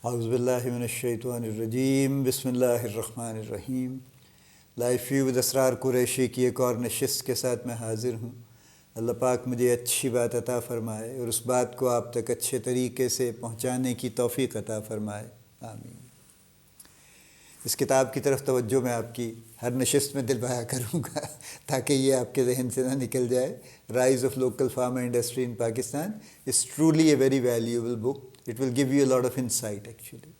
اعوذ باللہ من الشیطان الرجیم، بسم اللہ الرحمن الرحیم۔ لائف ویو ود اسرار قریشی کی ایک اور نشست کے ساتھ میں حاضر ہوں۔ اللہ پاک مجھے اچھی بات عطا فرمائے اور اس بات کو آپ تک اچھے طریقے سے پہنچانے کی توفیق عطا فرمائے، آمین۔ اس کتاب کی طرف توجہ میں آپ کی ہر نشست میں دلوایا کروں گا تاکہ یہ آپ کے ذہن سے نہ نکل جائے۔ Rise of local pharma industry in Pakistan is truly a very valuable book. It will give you a lot of insight actually.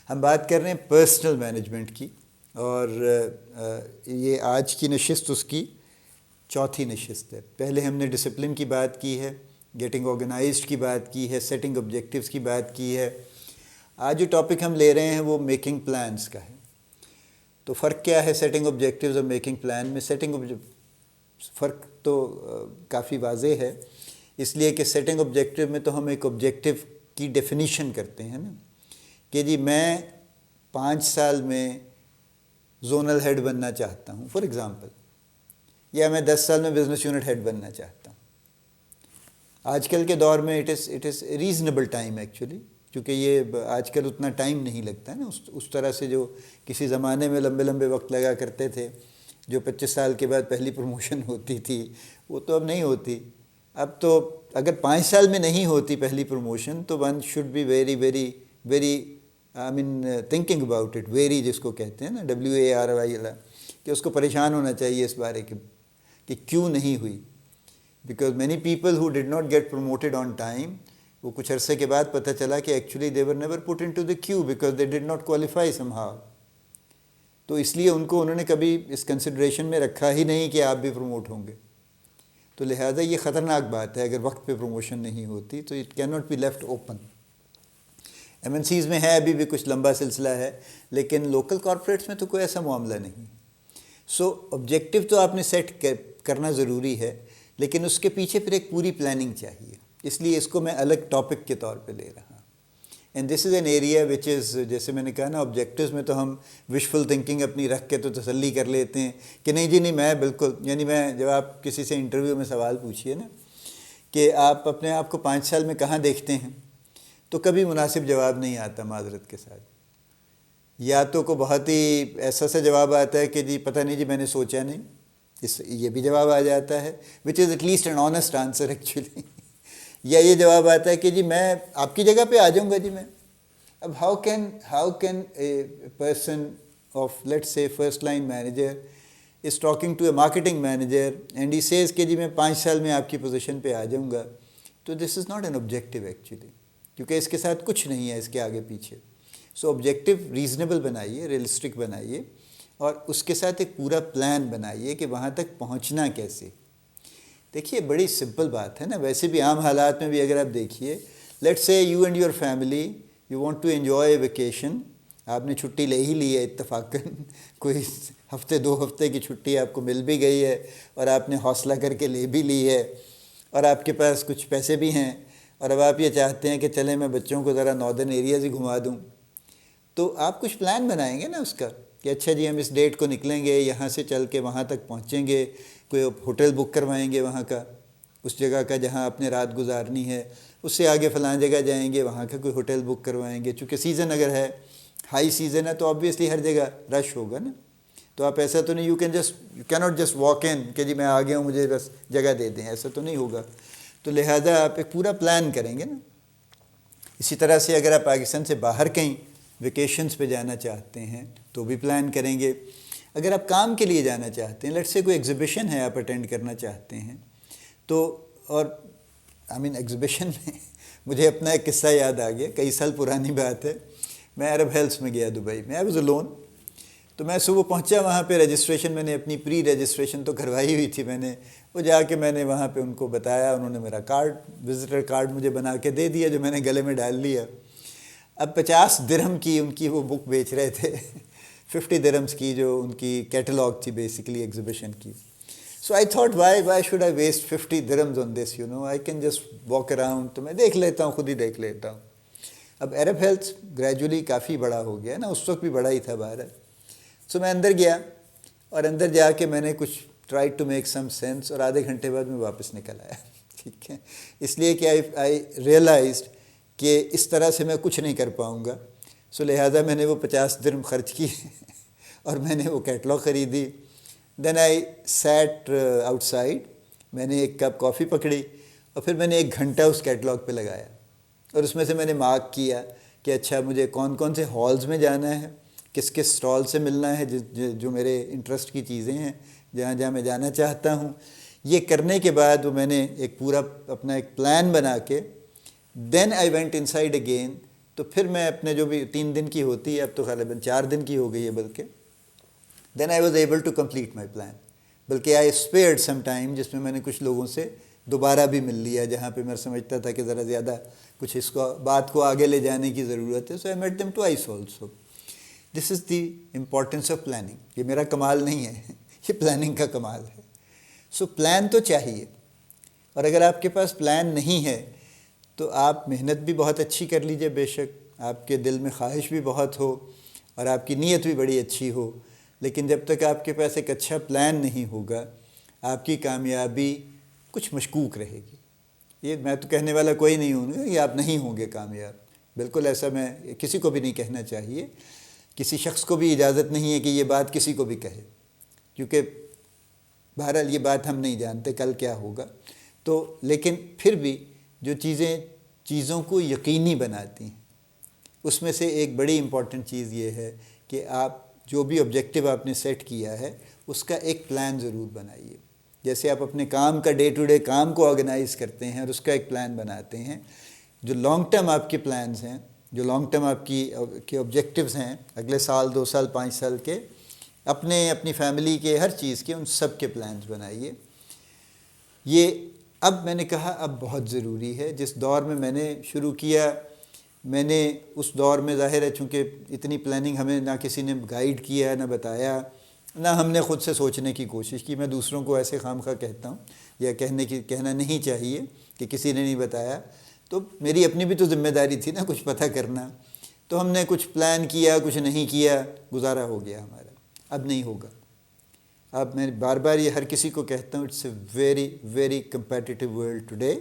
ہم بات کر رہے ہیں پرسنل مینجمنٹ کی، اور یہ آج کی نشست اس کی چوتھی نشست ہے۔ پہلے ہم نے ڈسپلن کی بات کی ہے، گیٹنگ آرگنائزڈ کی بات کی ہے، سیٹنگ آبجیکٹیوز کی بات کی ہے۔ آج جو ٹاپک ہم لے رہے ہیں وہ میکنگ پلانس کا ہے۔ تو فرق کیا ہے سیٹنگ آبجیکٹیوز اور میکنگ پلان میں؟ فرق تو کافی واضح ہے، اس لیے کہ سیٹنگ آبجیکٹیو میں تو ہم ایک آبجیکٹیو کی ڈیفینیشن کرتے ہیں نا، کہ جی میں 5 سال میں زونل ہیڈ بننا چاہتا ہوں فار ایگزامپل، یا میں 10 سال میں بزنس یونٹ ہیڈ بننا چاہتا ہوں۔ آج کل کے دور میں it is reasonable time actually, کیونکہ یہ آج کل اتنا ٹائم نہیں لگتا ہے نا اس طرح سے جو کسی زمانے میں لمبے لمبے وقت لگا کرتے تھے، جو 25 سال کے بعد پہلی پروموشن ہوتی تھی، وہ تو اب نہیں ہوتی۔ اب تو اگر 5 سال میں نہیں ہوتی پہلی پروموشن تو one should be very very very thinking about it, very جس کو کہتے ہیں نا WARY، کہ اس کو پریشان ہونا چاہیے اس بارے کہ کیوں نہیں ہوئی۔ Because many people who did not get promoted on time, وہ کچھ عرصے کے بعد پتہ چلا کہ actually they were never put into the queue because they did not qualify somehow. تو اس لیے انہوں نے کبھی اس کنسیڈریشن میں رکھا ہی نہیں کہ آپ بھی پروموٹ ہوں گے۔ تو لہٰذا یہ خطرناک بات ہے، اگر وقت پہ پروموشن نہیں ہوتی تو it can not be left open. MNCs میں ہے ابھی بھی کچھ لمبا سلسلہ ہے، لیکن لوکل کارپوریٹس میں تو کوئی ایسا معاملہ نہیں۔ سو آبجیکٹیو تو آپ نے سیٹ کرنا ضروری ہے، لیکن اس کے پیچھے پھر ایک پوری پلاننگ چاہیے، اس لیے اس کو میں الگ ٹاپک کے طور پہ لے رہا ہوں۔ And this is an area which is, جیسے میں نے کہا نا، آبجیکٹیوز میں تو ہم وشفل تھنکنگ اپنی رکھ کے تو تسلی کر لیتے ہیں کہ نہیں جی نہیں، میں بالکل، یعنی میں جب آپ کسی سے انٹرویو میں سوال پوچھیے نا کہ آپ اپنے آپ کو 5 سال میں کہاں دیکھتے ہیں، تو کبھی مناسب جواب نہیں آتا معذرت کے ساتھ، یا تو کو بہت ہی ایسا سا جواب آتا ہے کہ جی پتہ نہیں جی میں نے سوچا نہیں، یہ بھی جواب آ جاتا ہے which is at least an honest answer actually. یا یہ جواب آتا ہے کہ جی میں آپ کی جگہ پہ آ جاؤں گا جی میں۔ اب how can a person of let's say first line manager is talking to a marketing manager and he says کہ جی میں 5 سال میں آپ کی پوزیشن پہ آ جاؤں گا، تو this is not an objective actually, کیونکہ اس کے ساتھ کچھ نہیں ہے اس کے آگے پیچھے۔ سو آبجیکٹیو ریزنیبل بنائیے، ریئلسٹک بنائیے، اور اس کے ساتھ ایک پورا پلان بنائیے کہ وہاں تک پہنچنا کیسے۔ دیکھیے بڑی سمپل بات ہے نا، ویسے بھی عام حالات میں بھی اگر آپ دیکھیے، let's say you and your family you want to enjoy a vacation, آپ نے چھٹی لے ہی لی ہے اتفاقاً، کوئی ہفتے 2 ہفتے کی چھٹی آپ کو مل بھی گئی ہے اور آپ نے حوصلہ کر کے لے بھی لی ہے، اور آپ کے پاس کچھ پیسے بھی ہیں، اور اب آپ یہ چاہتے ہیں کہ چلیں میں بچوں کو ذرا ناردرن ایریاز ہی گھما دوں، تو آپ کچھ پلان بنائیں گے نا اس کا کہ اچھا جی ہم اس ڈیٹ کو نکلیں گے، یہاں سے چل کے وہاں تک پہنچیں گے، کوئی ہوٹل بک کروائیں گے وہاں کا، اس جگہ کا جہاں آپ نے رات گزارنی ہے، اس سے آگے فلاں جگہ جائیں گے، وہاں کا کوئی ہوٹل بک کروائیں گے، چونکہ سیزن اگر ہے، ہائی سیزن ہے تو آبویسلی ہر جگہ رش ہوگا نا، تو آپ ایسا تو نہیں، یو کی ناٹ جسٹ واک ان کہ جی میں آ گیا ہوں مجھے بس جگہ دے دیں، ایسا تو نہیں ہوگا۔ تو لہٰذا آپ ایک پورا پلان کریں گے نا۔ اسی طرح سے اگر آپ پاکستان سے باہر کہیں ویکیشنز پہ جانا چاہتے ہیں تو بھی پلان کریں گے۔ اگر آپ کام کے لیے جانا چاہتے ہیں، لیٹس سے کوئی ایگزیبیشن ہے آپ اٹینڈ کرنا چاہتے ہیں، تو اور ایگزیبیشن میں مجھے اپنا ایک قصہ یاد آ گیا، کئی سال پرانی بات ہے۔ میں عرب ہیلتھ میں گیا دبئی میں، آئی واز الون۔ تو میں صبح پہنچا وہاں پہ، رجسٹریشن میں نے اپنی پری رجسٹریشن تو کروائی ہوئی تھی میں نے، وہ جا کے میں نے وہاں پہ ان کو بتایا، انہوں نے میرا کارڈ، وزٹر کارڈ مجھے بنا کے دے دیا جو میں نے گلے میں ڈال لیا۔ اب 50 درہم کی ان کی وہ بک بیچ رہے تھے 50 درہمز کی، جو ان کی کیٹلاگ تھی بیسیکلی ایگزیبیشن کی۔ So I thought why should I waste 50 dirhams on this, I can just walk around, تو میں دیکھ لیتا ہوں، خود ہی دیکھ لیتا ہوں۔ اب عرب ہیلتھ گریجولی کافی بڑا ہو گیا نا، اس وقت بھی بڑا ہی تھا بہرحال۔ سو میں اندر گیا، اور اندر جا کے میں نے کچھ try to make some sense, اور آدھے گھنٹے بعد میں واپس نکل آیا، ٹھیک ہے، اس لیے کہ آئی ریئلائزڈ کہ اس طرح سے میں کچھ نہیں کر پاؤں گا. سو لہٰذا میں نے وہ 50 درہم خرچ کی اور میں نے وہ کیٹلاگ خریدی. دین آئی سیٹ آؤٹ سائڈ. میں نے ایک کپ کافی پکڑی اور پھر میں نے 1 گھنٹہ اس کیٹلاگ پہ لگایا اور اس میں سے میں نے مارک کیا کہ اچھا مجھے کون کون سے ہالز میں جانا ہے, کس کس اسٹال سے ملنا ہے جو میرے انٹرسٹ کی چیزیں ہیں, جہاں جہاں میں جانا چاہتا ہوں. یہ کرنے کے بعد وہ میں نے ایک پورا اپنا ایک پلان بنا کے then I went in side. تو پھر میں اپنے جو بھی 3 دن کی ہوتی ہے, اب تو غالباً 4 دن کی ہو گئی ہے بلکہ, then I was able to complete my plan. بلکہ آئی اسپیئرڈ سم ٹائم, جس میں نے کچھ لوگوں سے دوبارہ بھی مل لیا جہاں پہ میں سمجھتا تھا کہ ذرا زیادہ کچھ اس کو بات کو آگے لے جانے کی ضرورت ہے. So I met them twice also. This is the importance of planning. یہ میرا کمال نہیں ہے, یہ پلاننگ کا کمال ہے. سو پلان تو چاہیے, اور اگر آپ کے پاس پلان نہیں ہے تو آپ محنت بھی بہت اچھی کر لیجئے, بے شک آپ کے دل میں خواہش بھی بہت ہو اور آپ کی نیت بھی بڑی اچھی ہو, لیکن جب تک آپ کے پاس ایک اچھا پلان نہیں ہوگا آپ کی کامیابی کچھ مشکوک رہے گی. یہ میں تو کہنے والا کوئی نہیں ہوں گا کہ آپ نہیں ہوں گے کامیاب, بالکل ایسا میں کسی کو بھی نہیں کہنا چاہیے. کسی شخص کو بھی اجازت نہیں ہے کہ یہ بات کسی کو بھی کہے, کیونکہ بہرحال یہ بات ہم نہیں جانتے کل کیا ہوگا. تو لیکن پھر بھی جو چیزوں کو یقینی بناتی ہیں, اس میں سے ایک بڑی امپورٹنٹ چیز یہ ہے کہ آپ جو بھی آبجیکٹیو آپ نے سیٹ کیا ہے اس کا ایک پلان ضرور بنائیے. جیسے آپ اپنے کام کا ڈے ٹو ڈے کام کو آرگنائز کرتے ہیں اور اس کا ایک پلان بناتے ہیں, جو لانگ ٹرم آپ کے پلانز ہیں, جو لانگ ٹرم آپ کے آبجیکٹیوز ہیں, اگلے سال 2 سال 5 سال کے, اپنی فیملی کے, ہر چیز کے, ان سب کے پلانز بنائیے. یہ اب میں نے کہا اب بہت ضروری ہے. جس دور میں نے شروع کیا, میں نے اس دور میں ظاہر ہے چونکہ اتنی پلاننگ ہمیں نہ کسی نے گائیڈ کیا, نہ بتایا, نہ ہم نے خود سے سوچنے کی کوشش کی. میں دوسروں کو ایسے خام خواہ کہتا ہوں, یا کہنا نہیں چاہیے کہ کسی نے نہیں بتایا. تو میری اپنی بھی تو ذمہ داری تھی نا کچھ پتہ کرنا. تو ہم نے کچھ پلان کیا, کچھ نہیں کیا, گزارا ہو گیا ہمارا. اب نہیں ہوگا. اب میں بار بار یہ ہر کسی کو کہتا ہوں, it's a very very competitive world today,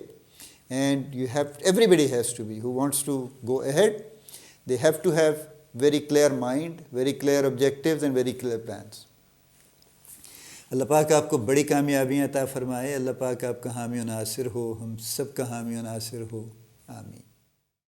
and everybody has to be, who wants to go ahead, they have to have very clear mind, very clear objectives and very clear plans. اللہ پاک آپ کو بڑی کامیابیاں عطا فرمائے. اللہ پاک آپ کا حامی و ناصر ہو, ہم سب کا حامی و ناصر ہو. آمین.